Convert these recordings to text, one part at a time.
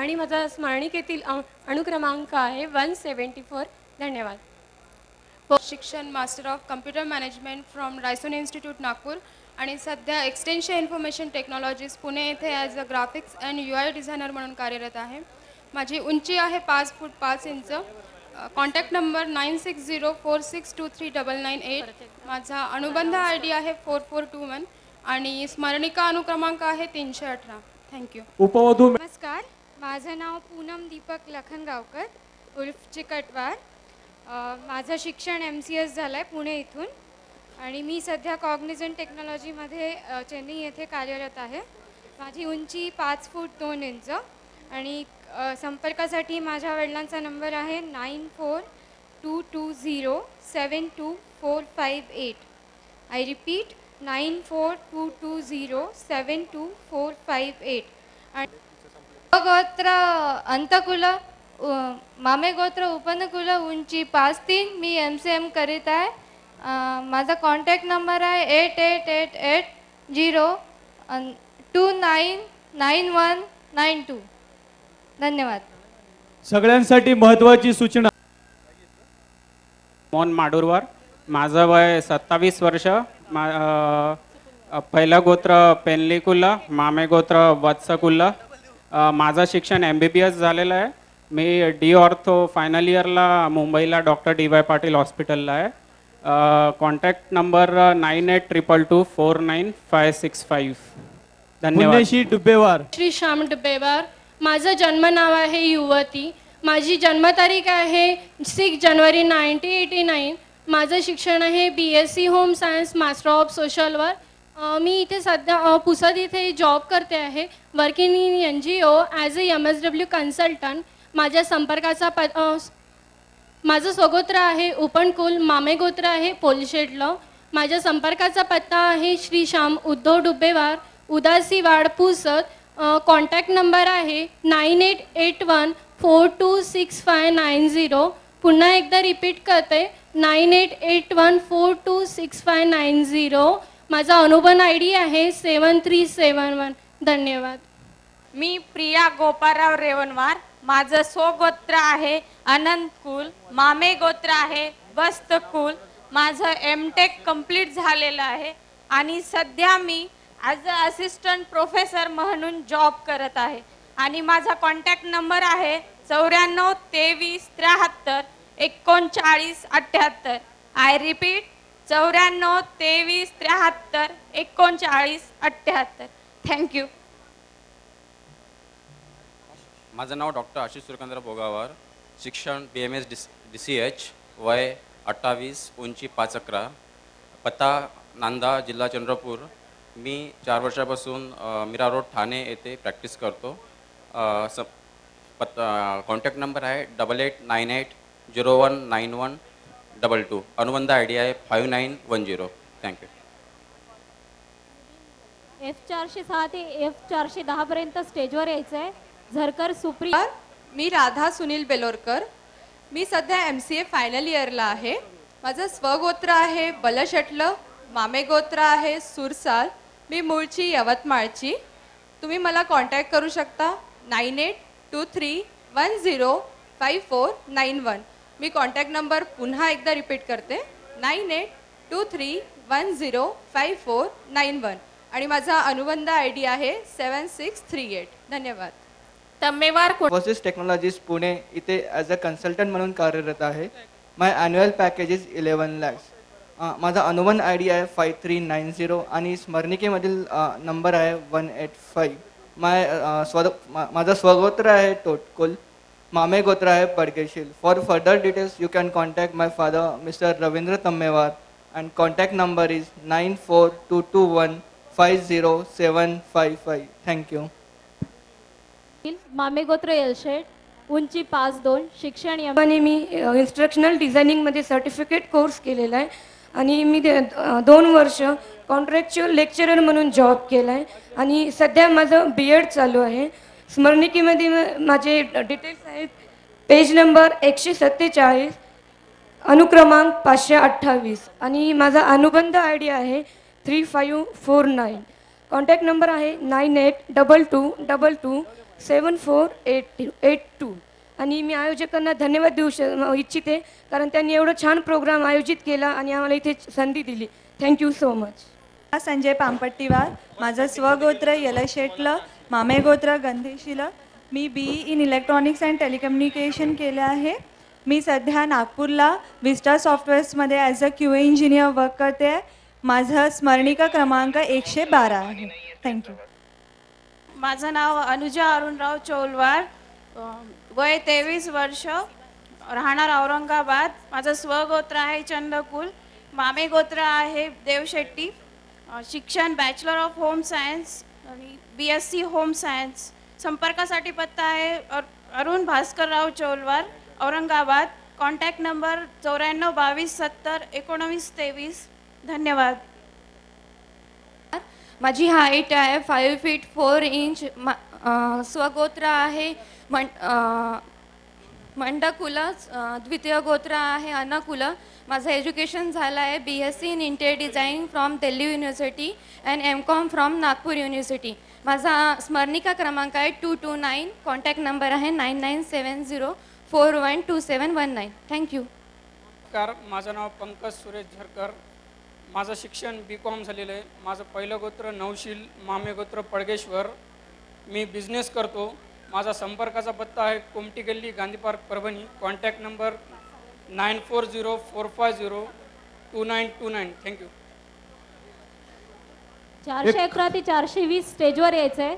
आणि माझा स्मरणिकेतील अनुक्रमांक आहे 174. धन्यवाद. शिक्षण master of computer management from Raisoni institute Nagpur आणि सध्या एक्सटेन्शन इन्फॉर्मेशन टेक्नॉलॉजीज पुणे येथे as a graphics and UI designer म्हणून कार्यरत आहे. माझी उंची आहे 5 फूट 5 इंच. Contact number 9604623998. माझा अनुबंध ID आहे 4421 आणि स्मरणिका अनुक्रमांक आहे 318. थँक्यू. उपवधू नमस्कार, माझं नाव पूनम दीपक लखनगावकर उर्फ चिकटवार. माझं शिक्षण MCS झालं आहे पुणे इथून आणि मी सध्या कॉग्निझंट टेक्नॉलॉजीमध्ये चेन्नई येथे कार्यरत आहे. माझी उंची 5 फूट 2 इंच आणि संपर्कासाठी माझ्या वडिलांचा नंबर आहे 9422072458. I repeat 9422072458. आणि गोत्र अंतकुल मामे गोत्र उपनकुल उंची 5'3". मी MCM करीत आहे. माझा कॉन्टॅक्ट नंबर आहे 888802999192. धन्यवाद. सगळ्यांसाठी महत्त्वाची सूचना. मोहन माडुरवार. माझं वय 27 वर्ष. पहिलं गोत्र पेनलिकुल्ला, मामे गोत्र वत्सकुल्ला. माझं शिक्षण MBBS झालेलं आहे. मी डी ऑर्थो फायनल इयरला मुंबईला डॉक्टर DY पाटील हॉस्पिटलला आहे. Contact number 9822249565. धन्यवाद. पुण्यश्री डुबेवार. श्री श्याम डुबेवार. माझं जन्म नाव आहे युवती. माझी जन्मतारीख आहे 6 जानेवारी 1989. माझं शिक्षण आहे BSc home science master of social work. मी इथे सध्या पुसद इथे जॉब करते आहे. Working in NGO as a MSW consultant. माझ्या संपर्काचा माझं स्वगोत्र आहे उपनकुल, मामे गोत्र आहे पोलशेडलं. माझ्या संपर्काचा पत्ता आहे श्री श्याम उद्धव डुबेवार, उदासीवाड पुसद. कॉन्टॅक्ट नंबर आहे 9881426590. पुन्हा एकदा रिपीट करते 9881426590. माझा अनुबंध ID आहे 7371. धन्यवाद. मी प्रिया गोपाराव रेवणवार. माझं स्वगोत्र आहे अनंतकुल, मामे गोत्र आहे वस्तकुल. माझं MTech कंप्लीट झालेलं आहे आणि सध्या मी ॲज अ असिस्टंट प्रोफेसर म्हणून जॉब करत आहे. आणि माझा कॉन्टॅक्ट नंबर आहे 9423733978. I repeat 9423733978. थँक्यू. माझं नाव डॉक्टर आशिष सुरकंद्र बोगावार. शिक्षण BMS DCH. वय 28, उंची 5'11". पत्ता नांदा, जिल्हा चंद्रपूर. मी 4 वर्षापासून मीरा रोड ठाणे येथे प्रॅक्टिस करतो. कॉन्टॅक्ट नंबर आहे 8898019122. अनुबंध ID आहे 5910. थँक्यू. F406 ते F410 पर्यंत स्टेजवर यायचं आहे. झरकर सुप्रिया. मी राधा सुनील बेलोरकर. मी सध्या MCA फायनल इयरला आहे. माझं स्वगोत्र आहे बलशटलं, मामे गोत्र आहे सुरसाल. मी मूळची यवतमाळची. तुम्ही मला कॉन्टॅक्ट करू शकता 9823105491. मी कॉन्टॅक्ट नंबर पुन्हा एकदा रिपीट करते 9823105491 आणि माझा अनुबंध ID आहे 7638. धन्यवाद. तम्मेवार इन्फोसिस टेक्नॉलॉजीज पुणे इथे ॲज अ कन्सल्टंट म्हणून कार्यरत आहे. माय ॲन्युअल पॅकेज इज 11 lakhs. माझा अनुबंध ID आहे 5390 आणि स्मरणिकेमधील नंबर आहे 185. माझा स्वगोत्र आहे तोटकुल, मामे गोत्र आहे Padkeshil. For further details you can contact my father mister Ravindra Tammewar and contact number is 9422150755. Thank you. मामे गोत्र एलशेड, उंची 5'2". शिक्षण आणि मी इन्स्ट्रक्शनल डिझायनिंगमध्ये सर्टिफिकेट कोर्स केलेला आहे आणि मी 2 वर्ष कॉन्ट्रॅक्च्युअल लेक्चरर म्हणून जॉब केला आहे आणि सध्या माझं BEd चालू आहे. स्मरणिकेमध्ये माझे डिटेल्स आहेत. पेज नंबर 147, अनुक्रमांक 528 आणि माझा अनुबंध ID आहे 3549. कॉन्टॅक्ट नंबर आहे 982222 7482 आणि मी आयोजकांना धन्यवाद देऊ इच्छिते कारण त्यांनी एवढं छान प्रोग्राम आयोजित केला आणि आम्हाला इथे संधी दिली. Thank you so much. Sanjay Pampattiwar, माझं स्वगोत्र यलशेटलं, मामे गोत्र गंधेशीलं. मी BE in electronics and telecommunication केलं आहे. मी सध्या नागपूरला विस्टा सॉफ्टवेअर्समध्ये as a QA engineer work करते आहे. माझं स्मरणिका क्रमांक 112 आहे. थँक्यू. माझं नाव अनुजा अरुणराव चोलवार, वय 23 वर्ष, राहणार औरंगाबाद. माझं स्वगोत्र आहे चंदकुल, मामे गोत्र आहे देवशेट्टी. शिक्षण बॅचलर ऑफ होम सायन्स आणि BSc होम सायन्स. संपर्कासाठी पत्ता आहे अरुण भास्करराव चोलवार, औरंगाबाद. Contact number 94 22 70 19 23. धन्यवाद. माझी हाईट आहे 5 फीट 4 इंच. स्वगोत्र आहे मंडकुल. द्वितीय गोत्र आहे अनकुल. माझं एज्युकेशन झालं आहे BSc in interior design from Delhi university and MCOM from Nagpur university. माझा स्मरणिका क्रमांक आहे 229. कॉन्टॅक्ट नंबर आहे 9970412719. थँक्यू. माझं नाव पंकज सुरेश झरकर. माझं शिक्षण BCom झालेलं आहे. माझं पहिलं गोत्र नवशील, मामे गोत्र पडगेश्वर. मी बिझनेस करतो. माझा संपर्काचा पत्ता आहे कोमटी गल्ली, Gandhi park, Parbhani. Contact number 9404502929. Thank you. 411 ते 420 स्टेजवर यायचं आहे.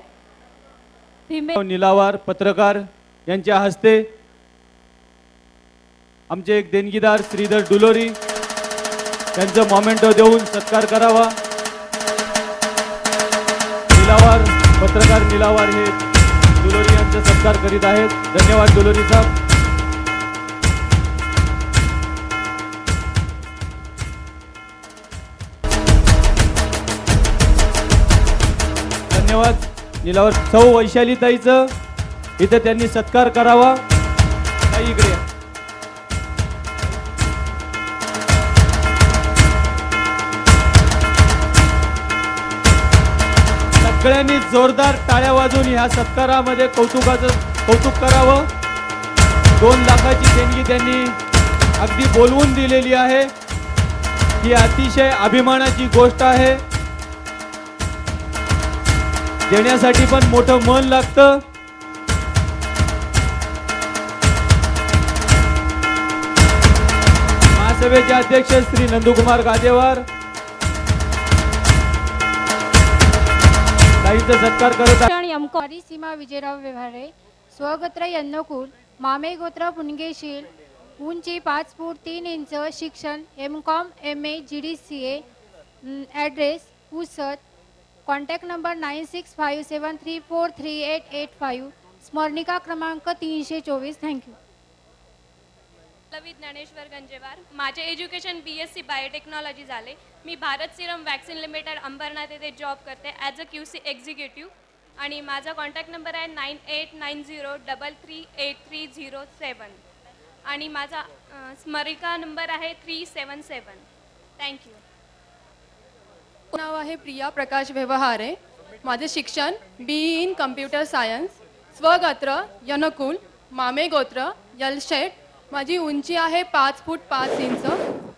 निलावार पत्रकार यांच्या हस्ते आमचे एक देणगीदार श्रीधर डुलोरी त्यांचं मोमेंटो देऊन सत्कार करावा. निलावार पत्रकार निलावार हे डुलोरी यांचा सत्कार करीत आहेत. धन्यवाद डुलोरी साहेब. धन्यवाद. निलावार सौ वैशालीताईचं इथे त्यांनी सत्कार करावा. ताई इकडे या. सगळ्यांनी जोरदार टाळ्या वाजवून ह्या सत्कारामध्ये कौतुक करावं. 2 लाखाची देणगी त्यांनी अगदी बोलवून दिलेली आहे. ही अतिशय अभिमानाची गोष्ट आहे. देण्यासाठी पण मोठं मन लागतं. महासभेचे अध्यक्ष श्री नंदकुमार गादेवार ताईंचा सत्कार करत आहे. सीमा विजयराव व्यवहारे, स्वगोत्र यन्नकुल, मामे गोत्र पुणगेशील, उंची 5 फूट 3 इंच, शिक्षण MCOM MA GDCA, address Pusad. Contact number 9657343885. स्मरणिका क्रमांक 324. थँक्यू. पल्लवी ज्ञानेश्वर गंजेवार. माझे एज्युकेशन BSc बायोटेक्नॉलॉजी झाले. मी Bharat serum vaccine limited Ambernath येथे जॉब करते ॲज अ QC एक्झिक्युटिव्ह. आणि माझा कॉन्टॅक्ट नंबर आहे 9890338307 आणि माझा स्मरणिका नंबर आहे 377. थँक्यू. नाव आहे प्रिया प्रकाश व्यवहारे. माझे शिक्षण BE इन कम्प्युटर सायन्स. स्वगोत्र यनकुल, मामे गोत्र यलशेट. माझी उंची आहे 5 फूट 5 इंच.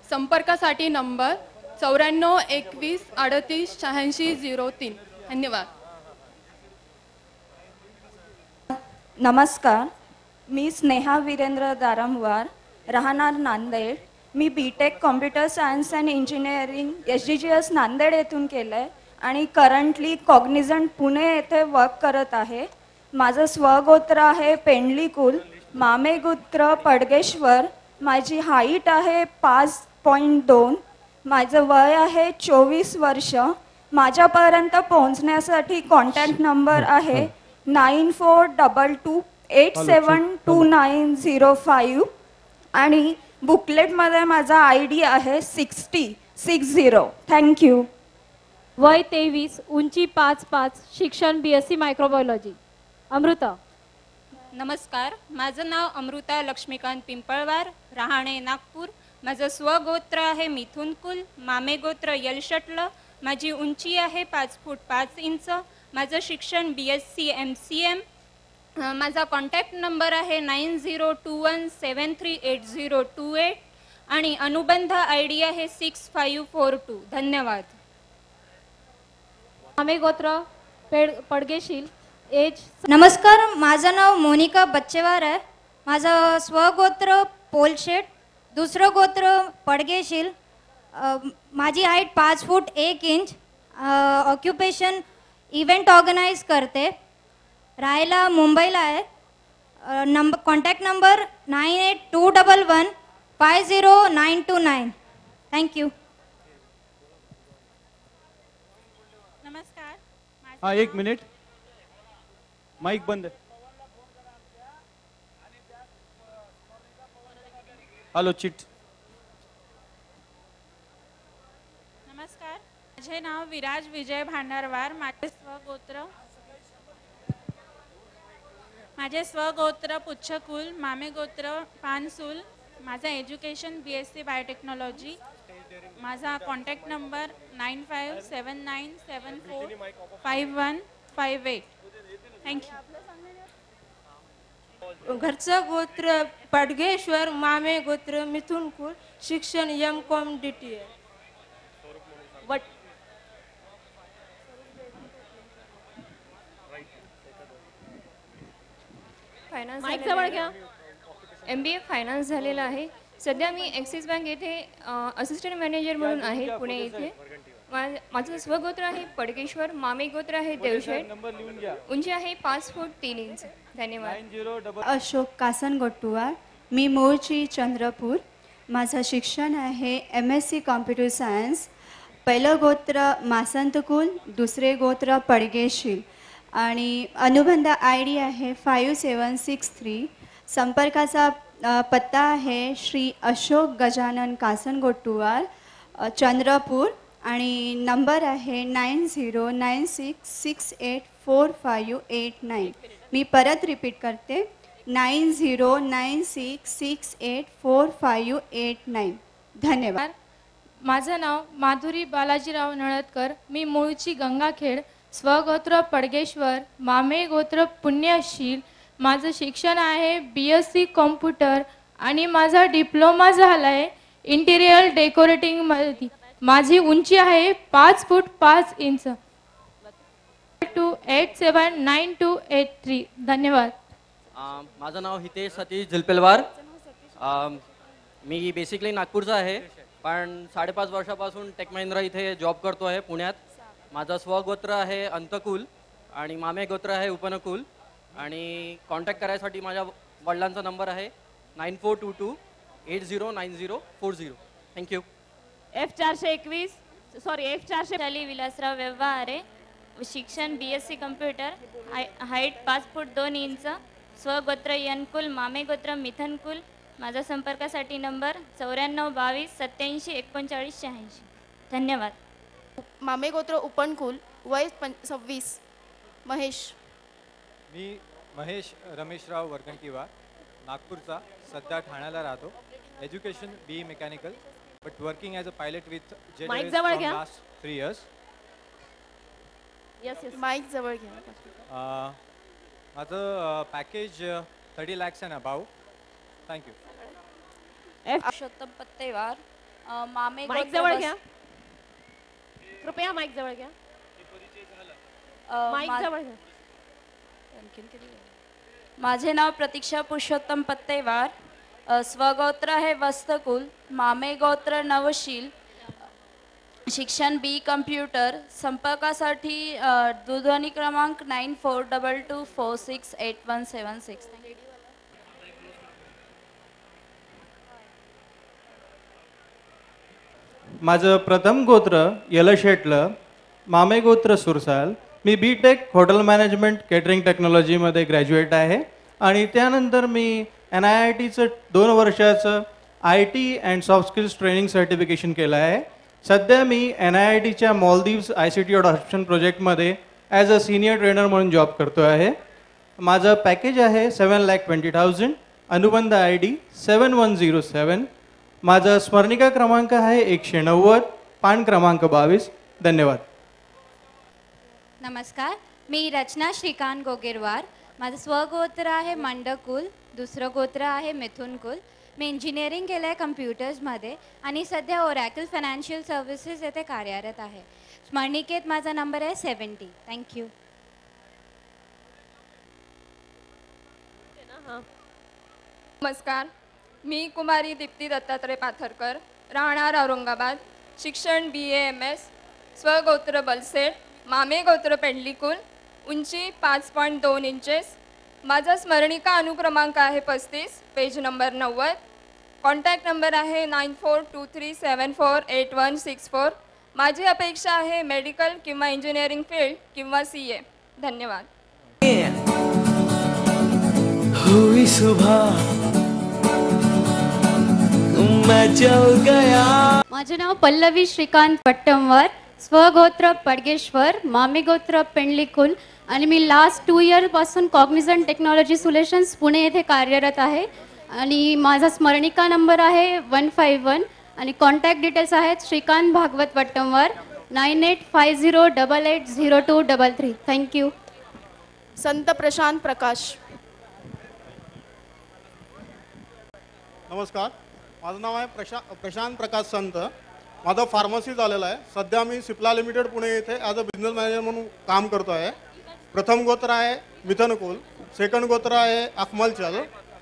संपर्कासाठी नंबर 94 21 38 86 03. धन्यवाद. नमस्कार, मी स्नेहा वीरेंद्र दारमवार, राहणार नांदेड. मी BTech computer science and engineering SGGS Nanded येथून केलं आहे आणि करंटली कॉग्निझंट पुणे येथे वर्क करत आहे. माझं स्वगोत्र आहे पेंडलीकुल, मामे गोत्र पडगेश्वर. माझी हाईट आहे 5.2. माझं वय आहे 24 वर्ष. माझ्यापर्यंत पोहोचण्यासाठी कॉन्टॅक्ट नंबर आहे 9422872905 आणि बुकलेटमध्ये माझा ID आहे 60. थँक्यू. वय 23, उंची 5'5", शिक्षण BSc मायक्रोबायोलॉजी. अमृता. नमस्कार, माझं नाव अमृता लक्ष्मीकांत पिंपळवार, राहणे नागपूर. माझं स्वगोत्र आहे मिथुन कुल, मामे गोत्र यलशटलं. माझी उंची आहे 5 फूट 5 इंच. माझं शिक्षण BSc MCM माझा कॉन्टॅक्ट नंबर आहे 9021738028 आणि अनुबंध आय डी आहे 6542. धन्यवाद. मामे गोत्र पडगेशील एज. नमस्कार, माझं नाव मोनिका बच्चेवार आहे. माझं स्वगोत्र पोलशेट, दुसरं गोत्र पडगेशील. माझी हाईट 5 फूट 1 इंच. ऑक्युपेशन इव्हेंट ऑर्गनाईज करते. राहायला मुंबईला आहे. Contact number 9821150929. थँक्यू. नमस्कार. हा, एक मिनिट, माईक बंद. Hello chit. नमस्कार, माझे नाव विराज विजय भांडारवार. माझे स्वगोत्र पुच्छकुल, मामे गोत्र पानसूल. माझं एज्युकेशन BSc बायोटेक्नॉलॉजी. माझा कॉन्टॅक्ट नंबर 9579745158. थँक्यू. घरचं गोत्र पडगेश्वर, मामे गोत्र मिथुन कुल, शिक्षण M.Com DTA. फायनान्स माईक जवळ घ्या. MBA फायनान्स झालेला आहे. सध्या मी ॲक्सिस बँक येथे असिस्टंट मॅनेजर म्हणून आहे पुणे येथे. माझं स्वगोत्र आहे पडगेश्वर, मामे गोत्र आहे देवशेठ, उंची आहे 5 फूट 3 इंच. धन्यवाद. अशोक कासनगोट्टुवार, मी मूळची चंद्रपूर. माझं शिक्षण आहे MSc कॉम्प्युटर सायन्स. पहिलं गोत्र मासंतकुल, दुसरे गोत्र पडगेशील आणि अनुबंध ID आहे 5763. संपर्काचा पत्ता आहे श्री अशोक गजानन कासनगोट्टुवार, चंद्रपूर आणि नंबर आहे 9096684589. मी परत रिपीट करते, 9096684589. धन्यवाद. माझं नाव माधुरी बालाजीराव नळदकर. मी मूळची गंगाखेड, स्वगोत्र पडगेश्वर, मामे गोत्र पुण्यशील. माझं शिक्षण आहे BSc कॉम्प्युटर आणि माझा डिप्लोमा झाला आहे इंटिरियर डेकोरेटिंगमध्ये. माझी उंची आहे 5 फूट 5 इंच. 879283. धन्यवाद. माझं नाव हितेश सतीश झिलपेलवार. मी बेसिकली नागपूरचा आहे, पण 5.5 वर्षापासून टेक महिंद्रा इथे जॉब करतो आहे पुण्यात. माझं स्वगोत्र आहे अंतकुल आणि मामे गोत्र आहे उपनकुल. आणि कॉन्टॅक्ट करायसाठी माझ्या वडिलांचा नंबर आहे 9422809040. थँक्यू. F421 विलासराव व्यवहारे. शिक्षण BSc कम्प्युटर. हाईट 5 फूट 2 इंच. स्वगोत्र यनकुल, मामे गोत्र मिथनकुल. माझा संपर्कासाठी नंबर 9422873939. धन्यवाद. मामे गोत्र उपनकुल, वय 26. महेश. मी महेश रमेशराव वरकंटीवार, नागपूरचा, सध्या ठाण्याला राहतो. Education BE mechanical, but working as a pilot with jet last 3 years. Mike जवळ घ्या. माझं package 30 lakhs and above. Thank you. Purushottam Pattewar, मामे माईक जवळ घ्या. कृपया माईक जवळ घ्या. माईक जवळ घ्या. माझे नाव प्रतीक्षा पुरुषोत्तम पत्तेवार. स्वगोत्र आहे वस्तकुल, मामे गोत्र नवशील. शिक्षण BE कम्प्युटर. संपर्कासाठी दूरध्वनी क्रमांक 9422468176. माझं प्रथम गोत्र यलशेटलं, मामे गोत्र सुरसाल. मी BTech हॉटेल मॅनेजमेंट केटरिंग टेक्नॉलॉजीमध्ये ग्रॅज्युएट आहे आणि त्यानंतर मी NIITचं 2 वर्षाचं IT and soft skills training certification केलं आहे. सध्या मी NIITच्या मॉलदीव्स ICT अडॉप्शन प्रोजेक्टमध्ये ॲज अ सिनियर ट्रेनर म्हणून जॉब करतो आहे. माझं पॅकेज आहे 7,20,000. अनुबंध ID 7107. माझा स्मरणिका क्रमांक आहे 190, पान क्रमांक 22. धन्यवाद. नमस्कार, मी रचना श्रीकांत गोगेरवार. माझं स्वगोत्र आहे मंडकुल, दुसरं गोत्र आहे मिथुन कुल. मी इंजिनिअरिंग केलं आहे कम्प्युटर्समध्ये आणि सध्या ओरॅकल फायनान्शियल सर्व्हिसेस येथे कार्यरत आहे. स्मरणिकेत माझा नंबर आहे 70. थँक्यू. नमस्कार, मी कुमारी दीप्ती दत्तात्रय पाथरकर, राहणार औरंगाबाद. शिक्षण BA MS, स्वगोत्र बलसेट, मामे गोत्र पेंडलीकुल, उंची 5.2 इंचेस. माझा स्मरणिका अनुक्रमांक आहे 35, पेज नंबर 90. कॉन्टॅक्ट नंबर आहे 9423748164. माझी अपेक्षा आहे मेडिकल किंवा इंजिनिअरिंग फील्ड किंवा CA. धन्यवाद. हुई सुबह मैं चल गया. माझे नाव पल्लवी श्रीकांत पट्टमवार, स्वगोत्र पडगेश्वर, मामे गोत्र पेंडलीकुल आणि मी लास्ट 2 इयरपासून कॉग्निझंट टेक्नॉलॉजी सोल्युशन्स पुणे येथे कार्यरत आहे आणि माझा स्मरणिका नंबर आहे 151 आणि कॉन्टॅक्ट डिटेल्स आहेत श्रीकांत भागवत पट्टमवार 9850880233. थँक्यू. संत प्रशांत प्रकाश. नमस्कार, माझं नाव आहे प्रशांत प्रकाश संत. माझं फार्मसी झालेलं आहे. सध्या मी सिप्ला लिमिटेड पुणे येथे ॲज अ बिझनेस मॅनेजर म्हणून काम करतो आहे. प्रथम गोत्र आहे मिथुन कुल, सेकंड गोत्र आहे अकमल चल.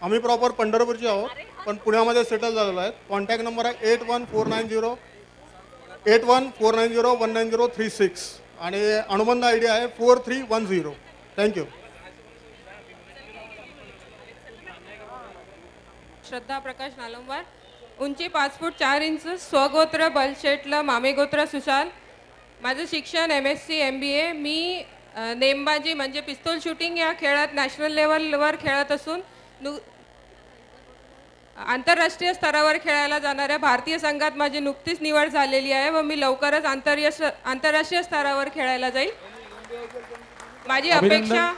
आम्ही प्रॉपर पंढरपूरचे आहोत पण पुण्यामध्ये सेटल झालेलो आहे. कॉन्टॅक्ट नंबर आहे 8149019036 आणि अनुबंध ID आहे 4310. थँक्यू. श्रद्धा प्रकाश नालंवार, उंची 5 फूट 4 इंच, स्वगोत्र बलशेटला, मामे गोत्र सुशाल. माझं शिक्षण MSc MBA. मी नेमबाजी म्हणजे पिस्तूल शूटिंग या खेळात नॅशनल लेवलवर खेळत असून आंतरराष्ट्रीय स्तरावर खेळायला जाणाऱ्या भारतीय संघात माझी नुकतीच निवड झालेली आहे व मी लवकरच आंतरराष्ट्रीय स्तरावर खेळायला जाईल. माझी अपेक्षा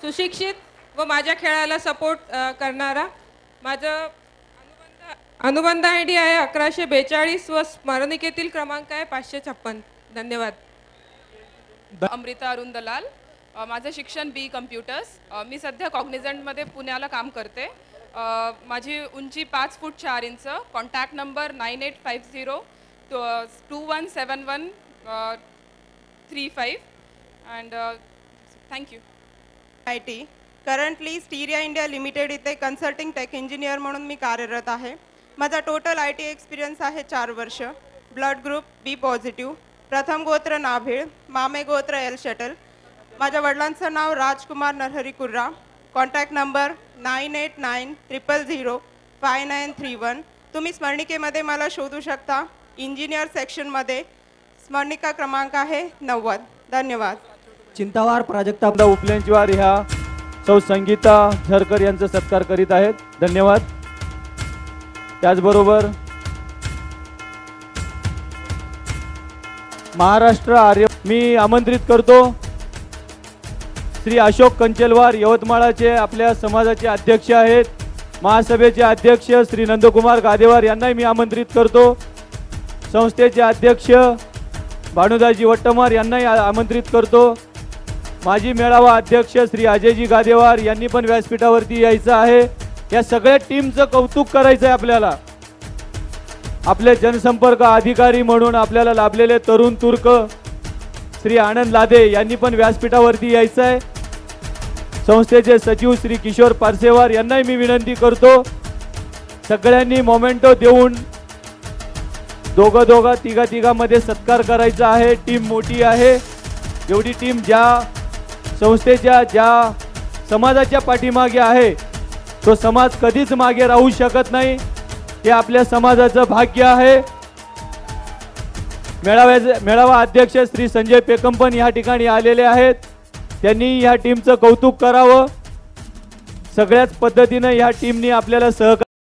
सुशिक्षित व माझ्या खेळाला सपोर्ट करणारा. माझं अनुबंध ID आहे 1142 व स्मरणिकेतील क्रमांक आहे 556. धन्यवाद. अमृता अरुण दलाल, माझं शिक्षण BE कम्प्युटर्स. मी सध्या कॉग्निझंटमध्ये पुण्याला काम करते. माझी उंची 5 foot 4 inch. Contact number 9850217135 and thank you. IT. Currently Styria India limited इथे कन्सल्टिंग टेक इंजिनियर म्हणून मी कार्यरत आहे. माझा टोटल IT एक्सपिरियन्स आहे 4 वर्ष. Blood group B positive. प्रथम गोत्र नाभिळ, मामे गोत्र L शटल. माझ्या वडिलांचं नाव राजकुमार नरहरी कुर्रा. Contact number 9890059931. तुम्ही स्मरणिकेमध्ये मला शोधू शकता. इंजिनियर सेक्शनमध्ये स्मरणिका क्रमांक आहे 90. धन्यवाद. चिंतावार प्राजक्ता उपलेंचवार ह्या सौ संगीता झरकर यांचा सत्कार करीत आहेत. धन्यवाद. त्याचबरोबर महाराष्ट्र आर्य मी आमंत्रित करतो श्री अशोक कंचेलवार, यवतमाळचे आपल्या समाजाचे अध्यक्ष आहेत. महासभेचे अध्यक्ष श्री नंदकुमार गादेवार यांनाही मी आमंत्रित करतो. संस्थेचे अध्यक्ष भानुदाजी वट्टमार यांनाही आमंत्रित करतो. माजी मेळावा अध्यक्ष श्री अजयजी गादेवार यांनी पण व्यासपीठावरती यायचं आहे. या सगळ्या टीमचं कौतुक करायचं आहे आपल्याला. आपले जनसंपर्क अधिकारी म्हणून आपल्याला लाभलेले तरुण तुर्क श्री आनंद लादे यांनी पण व्यासपीठावरती यायचं आहे. संस्थेचे सचिव श्री किशोर पारसेवार यांनाही मी विनंती करतो. सगळ्यांनी मोमेंटो देऊन दोघा तिघामध्ये सत्कार करायचा आहे. टीम मोठी आहे. एवढी टीम ज्या संस्थेच्या ज्या समाजाच्या पाठीमागे आहे तो समाज कधीच मागे राहू शकत नाही. हे आपल्या समाजाचं भाग्य आहे. मेळावा अध्यक्ष श्री संजय पेकंपन या ठिकाणी आलेले आहेत. त्यांनी या टीमचं कौतुक करावं. सगळ्याच पद्धतीनं या टीमनी आपल्याला सहकार्य